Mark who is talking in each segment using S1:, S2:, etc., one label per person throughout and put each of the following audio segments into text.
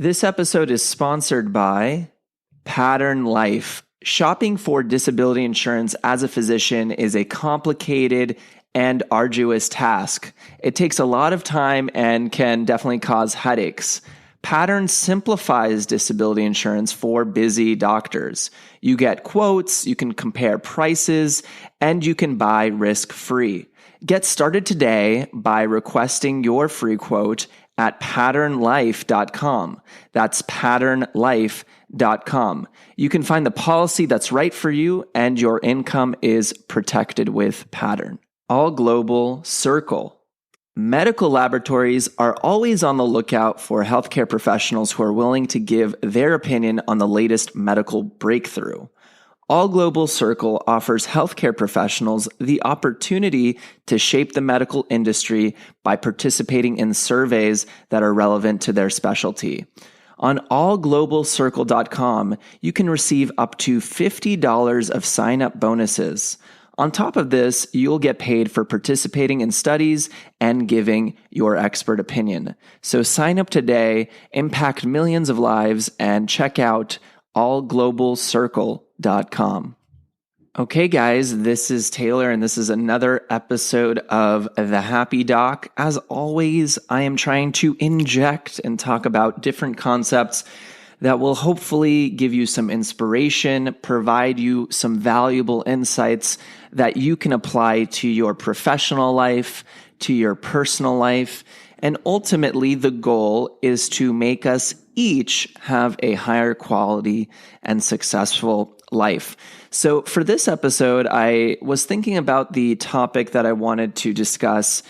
S1: This episode is sponsored by Pattern Life. Shopping for disability insurance as a physician is a complicated and arduous task. It takes a lot of time and can definitely cause headaches. Pattern simplifies disability insurance for busy doctors. You get quotes, you can compare prices, and you can buy risk-free. Get started today by requesting your free quote at patternlife.com. That's patternlife.com. You can find the policy that's right for you, and your income is protected with Pattern. All Global Circle. Medical laboratories are always on the lookout for healthcare professionals who are willing to give their opinion on the latest medical breakthrough. All Global Circle offers healthcare professionals the opportunity to shape the medical industry by participating in surveys that are relevant to their specialty. On allglobalcircle.com, you can receive up to $50 of sign-up bonuses. On top of this, you'll get paid for participating in studies and giving your expert opinion. So sign up today, impact millions of lives, and check out allglobalcircle.com. Okay, guys, this is Taylor, and this is another episode of The Happy Doc. As always, I am trying to inject and talk about different concepts that will hopefully give you some inspiration, provide you some valuable insights that you can apply to your professional life, to your personal life, and ultimately the goal is to make us each have a higher quality and successful life. So for this episode, I was thinking about the topic that I wanted to discuss,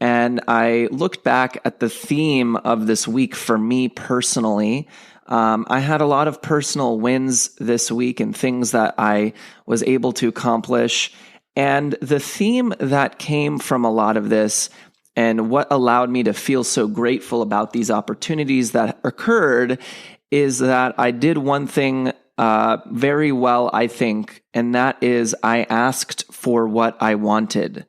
S1: and I looked back at the theme of this week for me personally. I had a lot of personal wins this week and things that I was able to accomplish. And the theme that came from a lot of this and what allowed me to feel so grateful about these opportunities that occurred is that I did one thing very well, I think, and that is I asked for what I wanted.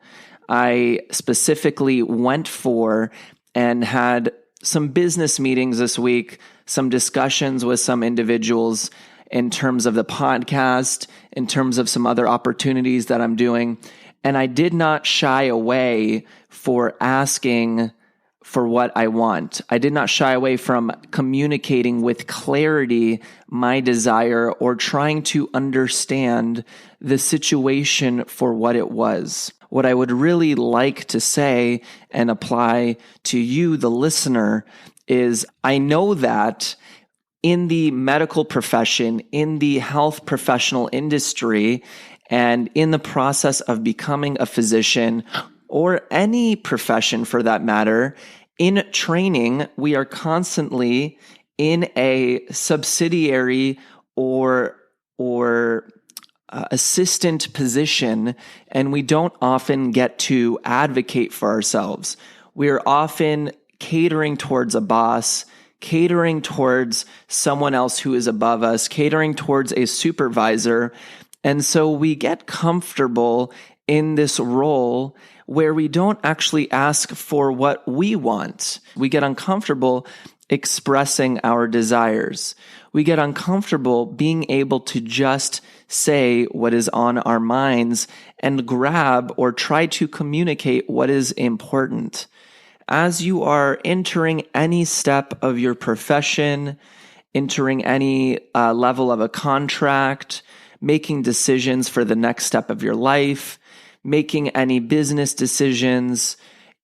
S1: I specifically went for and had some business meetings this week, some discussions with some individuals in terms of the podcast, in terms of some other opportunities that I'm doing. And I did not shy away for asking for what I want. I did not shy away from communicating with clarity my desire or trying to understand the situation for what it was. What I would really like to say and apply to you, the listener, is I know that in the medical profession, in the health professional industry, and in the process of becoming a physician or any profession for that matter, in training, we are constantly in a subsidiary or assistant position, and we don't often get to advocate for ourselves. We are often catering towards a boss, catering towards someone else who is above us, catering towards a supervisor. And so we get comfortable in this role where we don't actually ask for what we want. We get uncomfortable expressing our desires. We get uncomfortable being able to just say what is on our minds and grab or try to communicate what is important. As you are entering any step of your profession, entering any level of a contract, making decisions for the next step of your life, making any business decisions,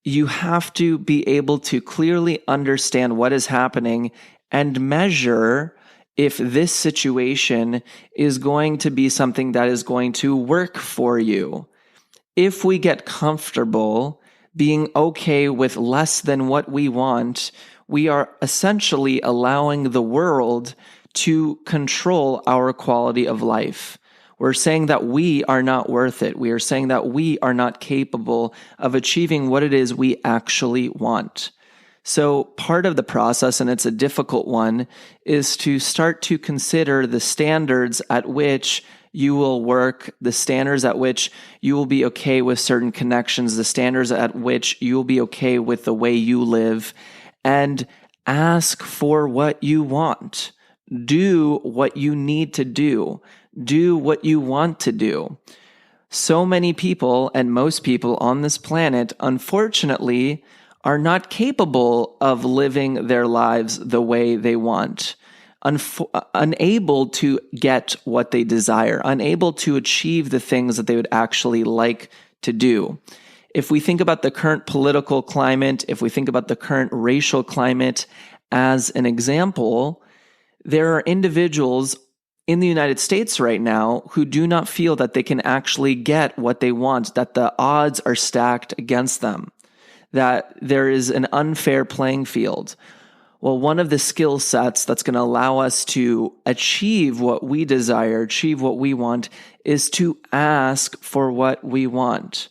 S1: you have to be able to clearly understand what is happening and measure if this situation is going to be something that is going to work for you. If we get comfortable being okay with less than what we want, we are essentially allowing the world to control our quality of life. We're saying that we are not worth it. We are saying that we are not capable of achieving what it is we actually want. So part of the process, and it's a difficult one, is to start to consider the standards at which you will work, the standards at which you will be okay with certain connections, the standards at which you will be okay with the way you live. And Ask for what you want. Do what you need to do. Do what you want to do. So many people, and most people on this planet, unfortunately, are not capable of living their lives the way they want, unable to get what they desire, unable to achieve the things that they would actually like to do. If we think about the current political climate, if we think about the current racial climate as an example, there are individuals in the United States right now who do not feel that they can actually get what they want, that the odds are stacked against them, that there is an unfair playing field. Well, one of the skill sets that's going to allow us to achieve what we desire, achieve what we want, is to ask for what we want.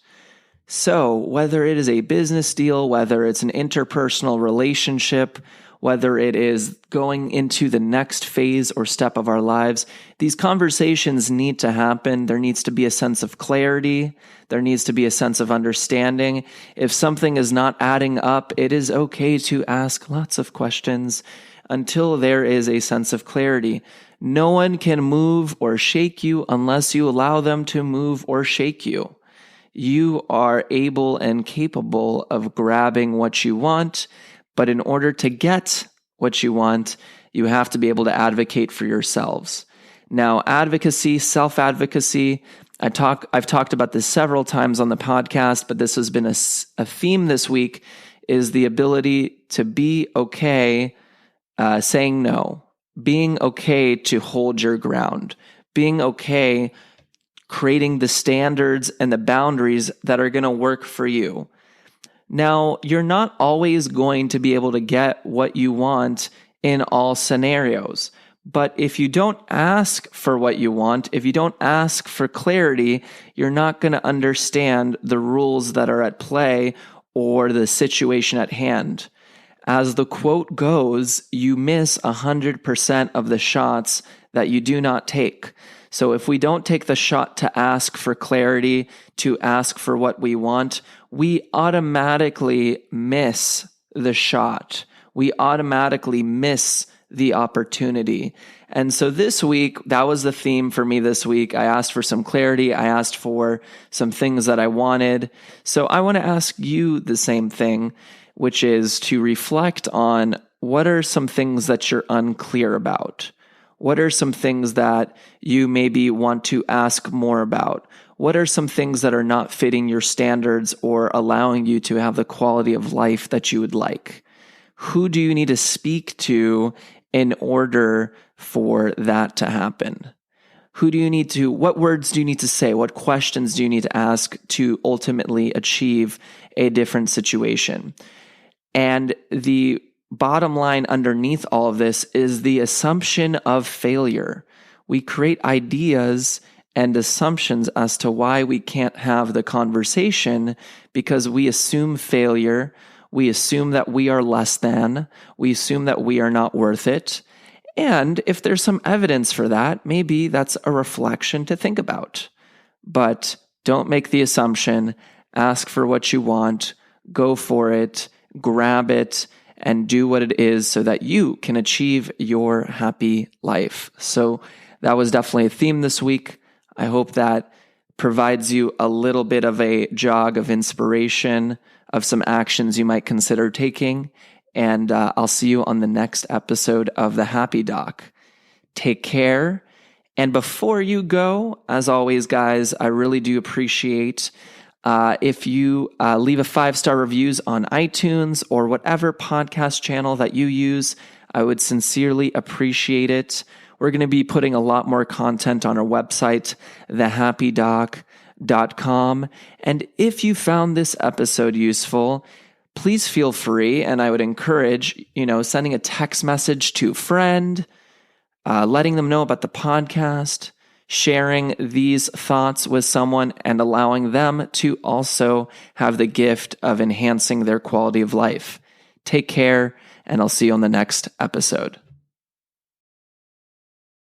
S1: So whether it is a business deal, whether it's an interpersonal relationship, whether it is going into the next phase or step of our lives, these conversations need to happen. There needs to be a sense of clarity. There needs to be a sense of understanding. If something is not adding up, it is okay to ask lots of questions until there is a sense of clarity. No one can move or shake you unless you allow them to move or shake you. You are able and capable of grabbing what you want, but in order to get what you want, you have to be able to advocate for yourselves. Now, advocacy, self-advocacy, I've talked about this several times on the podcast, but this has been a theme this week, is the ability to be okay saying no, being okay to hold your ground, being okay creating the standards and the boundaries that are going to work for you. Now, you're not always going to be able to get what you want in all scenarios. But if you don't ask for what you want, if you don't ask for clarity, you're not going to understand the rules that are at play or the situation at hand. As the quote goes, you miss 100% of the shots that you do not take. So if we don't take the shot to ask for clarity, to ask for what we want, we automatically miss the shot. We automatically miss the opportunity. And so this week, that was the theme for me this week. I asked for some clarity. I asked for some things that I wanted. So I want to ask you the same thing, which is to reflect on what are some things that you're unclear about? What are some things that you maybe want to ask more about? What are some things that are not fitting your standards or allowing you to have the quality of life that you would like? Who do you need to speak to in order for that to happen? What words do you need to say? What questions do you need to ask to ultimately achieve a different situation? And the bottom line underneath all of this is the assumption of failure. We create ideas and assumptions as to why we can't have the conversation because we assume failure. We assume that we are less than. We assume that we are not worth it. And if there's some evidence for that, maybe that's a reflection to think about. But don't make the assumption. Ask for what you want. Go for it. Grab it. And do what it is so that you can achieve your happy life. So that was definitely a theme this week. I hope that provides you a little bit of a jog of inspiration of some actions you might consider taking. And I'll see you on the next episode of The Happy Doc. Take care. And before you go, as always, guys, I really do appreciate if you leave a 5-star reviews on iTunes or whatever podcast channel that you use. I would sincerely appreciate it. We're going to be putting a lot more content on our website, thehappydoc.com. And if you found this episode useful, please feel free, and I would encourage, sending a text message to a friend, letting them know about the podcast, sharing these thoughts with someone, and allowing them to also have the gift of enhancing their quality of life. Take care, and I'll see you on the next episode.